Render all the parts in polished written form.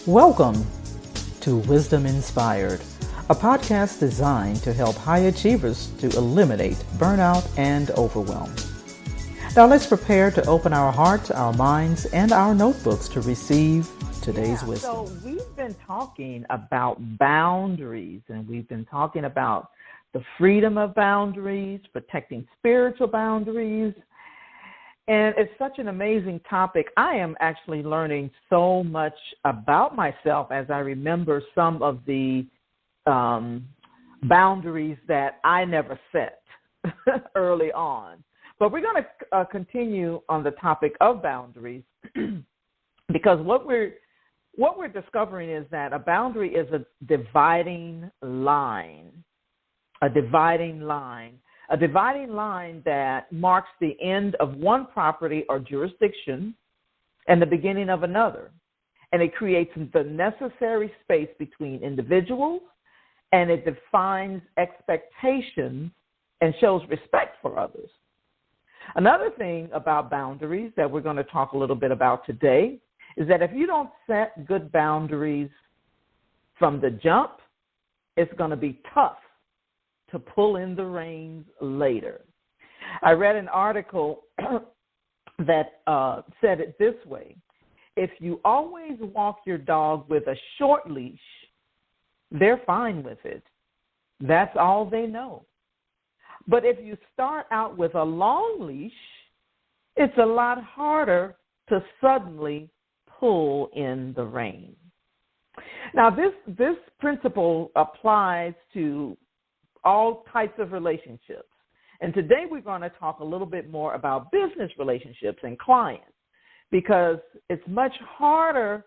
Welcome to Wisdom Inspired, a podcast designed to help high achievers to eliminate burnout and overwhelm. Now let's prepare to open our hearts, our minds, and our notebooks to receive today's wisdom. So we've been talking about boundaries, and we've been talking about the freedom of boundaries, protecting spiritual boundaries. And it's such an amazing topic. I am actually learning so much about myself as I remember some of the boundaries that I never set early on. But we're going to continue on the topic of boundaries because what we're discovering is that a boundary is a dividing line, a dividing line that marks the end of one property or jurisdiction and the beginning of another. And it creates the necessary space between individuals, and it defines expectations and shows respect for others. Another thing about boundaries that we're going to talk a little bit about today is that if you don't set good boundaries from the jump, it's going to be tough to pull in the reins later. I read an article that said it this way: if you always walk your dog with a short leash, they're fine with it. That's all they know. But if you start out with a long leash, it's a lot harder to suddenly pull in the reins. Now, this principle applies to all types of relationships. And today we're going to talk a little bit more about business relationships and clients, because it's much harder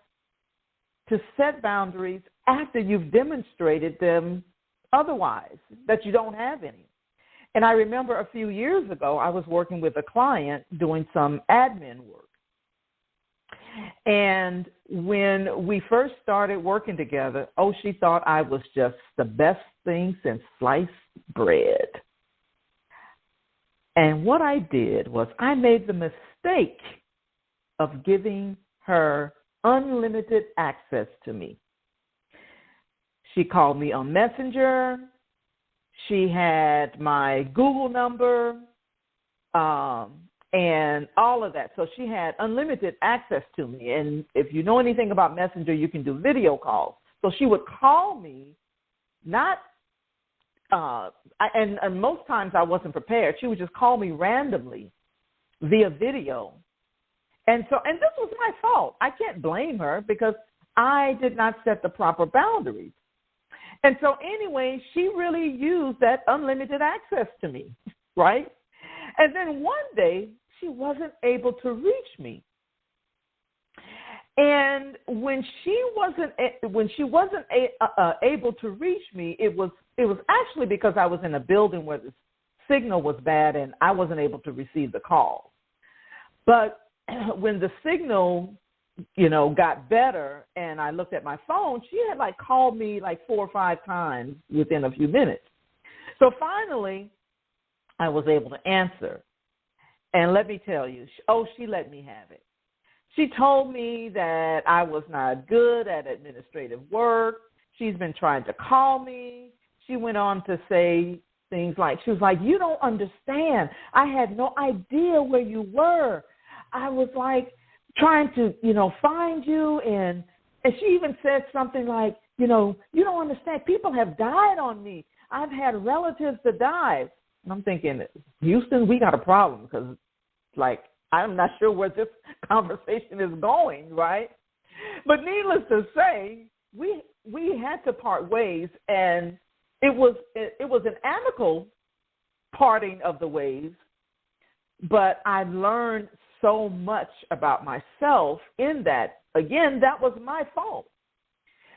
to set boundaries after you've demonstrated them otherwise, that you don't have any. And I remember a few years ago, I was working with a client doing some admin work. And when we first started working together, she thought I was just the best thing since sliced bread. And what I did was I made the mistake of giving her unlimited access to me. She called me on Messenger. She had my Google number, and all of that. So she had unlimited access to me. And if you know anything about Messenger, you can do video calls. So she would call me, and most times I wasn't prepared. She would just call me randomly via video. And this was my fault. I can't blame her because I did not set the proper boundaries. And so anyway, she really used that unlimited access to me, right? And then one day, she wasn't able to reach me. And when she wasn't able to reach me, it was actually because I was in a building where the signal was bad and I wasn't able to receive the call. But when the signal, got better and I looked at my phone, she had called me 4 or 5 times within a few minutes. So finally, I was able to answer. And let me tell you, she let me have it. She told me that I was not good at administrative work. She's been trying to call me. She went on to say things she was like, you don't understand. I had no idea where you were. I was trying to, find you. And she even said something like, you don't understand. People have died on me. I've had relatives that died. And I'm thinking, Houston, we got a problem because, I'm not sure where this conversation is going, right? But needless to say, we had to part ways, and it was an amicable parting of the ways. But I learned so much about myself in that. Again, that was my fault,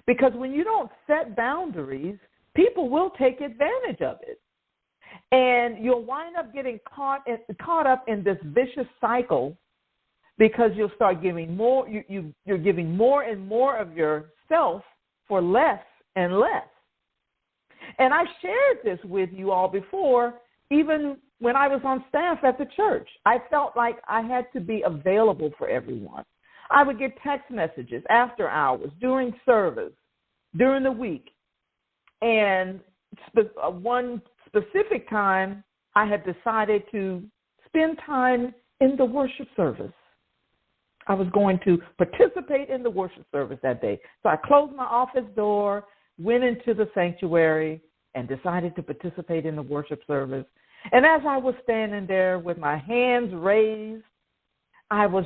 because when you don't set boundaries, people will take advantage of it. And you'll wind up getting caught up in this vicious cycle, because you'll start giving more. You're giving more and more of yourself for less and less. And I've shared this with you all before, even when I was on staff at the church. I felt like I had to be available for everyone. I would get text messages after hours, during service, during the week. And one specific time, I had decided to spend time in the worship service. I was going to participate in the worship service that day. So I closed my office door, went into the sanctuary, and decided to participate in the worship service. And as I was standing there with my hands raised, I was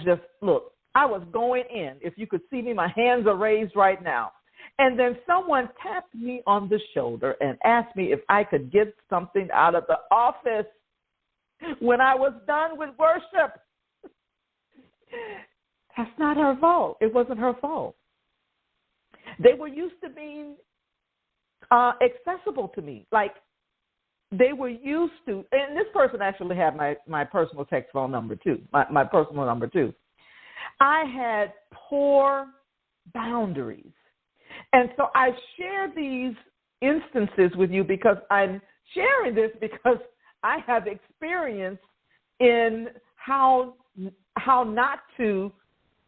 going in. If you could see me, my hands are raised right now. And then someone tapped me on the shoulder and asked me if I could get something out of the office when I was done with worship. That's not her fault. It wasn't her fault. They were used to being accessible to me. Like, they were used to, and this person actually had my personal text phone number too, my personal number too. I had poor boundaries. And so I share these instances with you because I'm sharing this because I have experience in how not to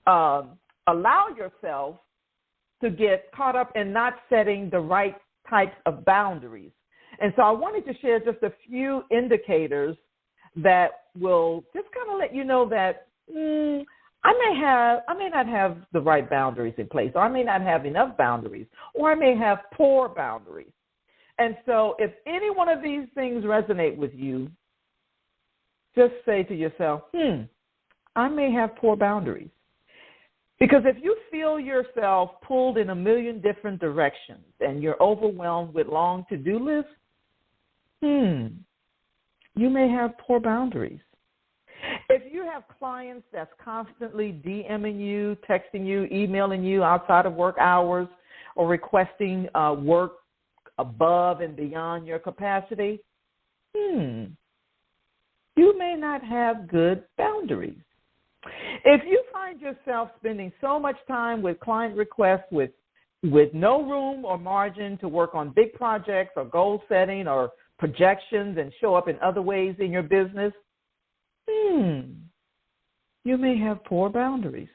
allow yourself to get caught up in not setting the right types of boundaries. And so I wanted to share just a few indicators that will just kind of let you know that I may not have the right boundaries in place, or I may not have enough boundaries, or I may have poor boundaries. And so if any one of these things resonate with you, just say to yourself, I may have poor boundaries. Because if you feel yourself pulled in a million different directions and you're overwhelmed with long to-do lists, you may have poor boundaries. If you have clients that's constantly DMing you, texting you, emailing you outside of work hours, or requesting work above and beyond your capacity, you may not have good boundaries. If you find yourself spending so much time with client requests with no room or margin to work on big projects or goal setting or projections and show up in other ways in your business, you may have poor boundaries.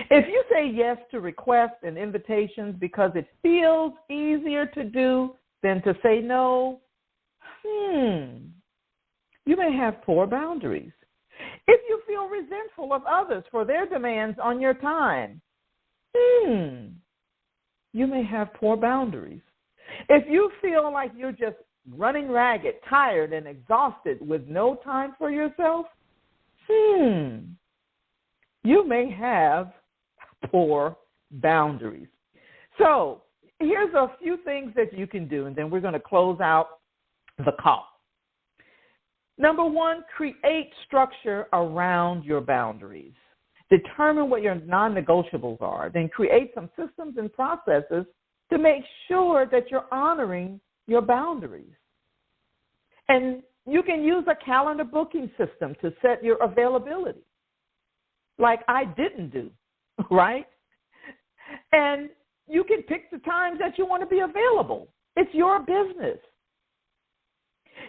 If you say yes to requests and invitations because it feels easier to do than to say no, you may have poor boundaries. If you feel resentful of others for their demands on your time, you may have poor boundaries. If you feel like you're just running ragged, tired, and exhausted with no time for yourself, you may have poor boundaries. So here's a few things that you can do, and then we're going to close out the call. Number one, create structure around your boundaries. Determine what your non-negotiables are. Then create some systems and processes to make sure that you're honoring your boundaries. And you can use a calendar booking system to set your availability, like I didn't do, right? And you can pick the times that you want to be available. It's your business.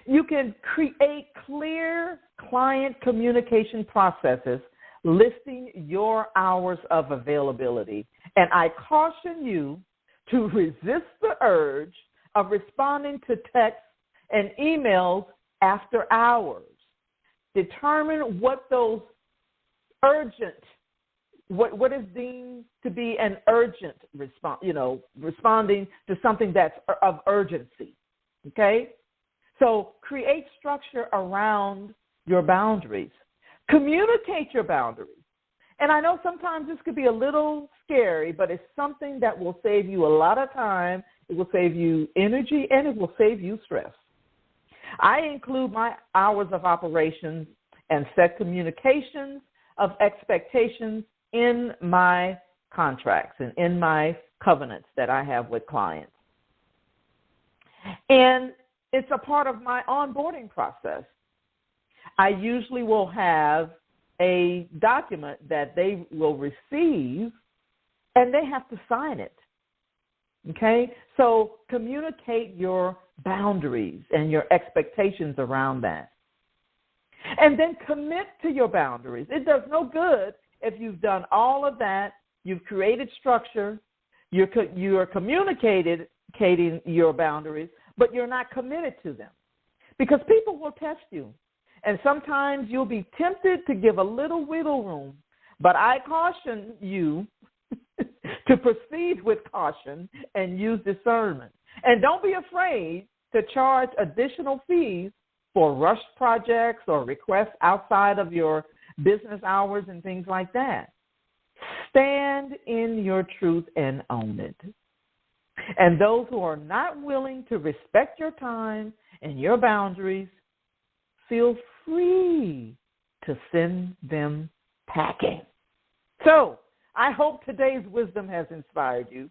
You can create clear client communication processes listing your hours of availability. And I caution you to resist the urge of responding to texts and emails after hours. Determine what those urgent, what is deemed to be an urgent response, responding to something that's of urgency, okay? So create structure around your boundaries. Communicate your boundaries. And I know sometimes this could be a little scary, but it's something that will save you a lot of time. It will save you energy, and it will save you stress. I include my hours of operations and set communications of expectations in my contracts and in my covenants that I have with clients. And it's a part of my onboarding process. I usually will have a document that they will receive, and they have to sign it. Okay? So communicate your boundaries and your expectations around that. And then commit to your boundaries. It does no good if you've done all of that, you've created structure, you are communicating your boundaries, but you're not committed to them. Because people will test you. And sometimes you'll be tempted to give a little wiggle room. But I caution you to proceed with caution and use discernment. And don't be afraid to charge additional fees for rush projects or requests outside of your business hours and things like that. Stand in your truth and own it. And those who are not willing to respect your time and your boundaries, feel free to send them packing. So, I hope today's wisdom has inspired you.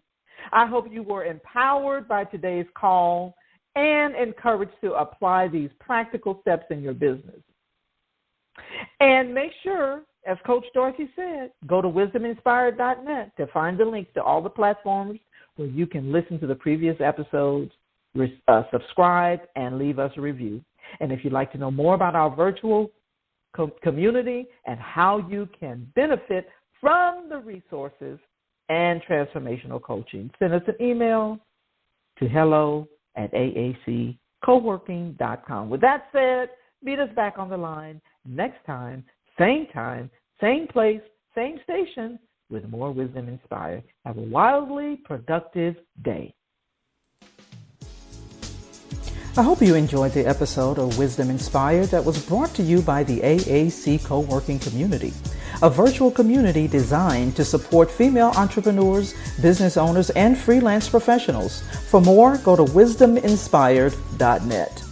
I hope you were empowered by today's call and encouraged to apply these practical steps in your business. And make sure, as Coach Dorothy said, go to wisdominspired.net to find the links to all the platforms where you can listen to the previous episodes, subscribe, and leave us a review. And if you'd like to know more about our virtual community and how you can benefit from the resources and transformational coaching, send us an email to hello@aaccoworking.com. With that said, meet us back on the line next time, same place, same station, with more Wisdom Inspired. Have a wildly productive day. I hope you enjoyed the episode of Wisdom Inspired that was brought to you by the AAC Co-working Community, a virtual community designed to support female entrepreneurs, business owners, and freelance professionals. For more, go to wisdominspired.net.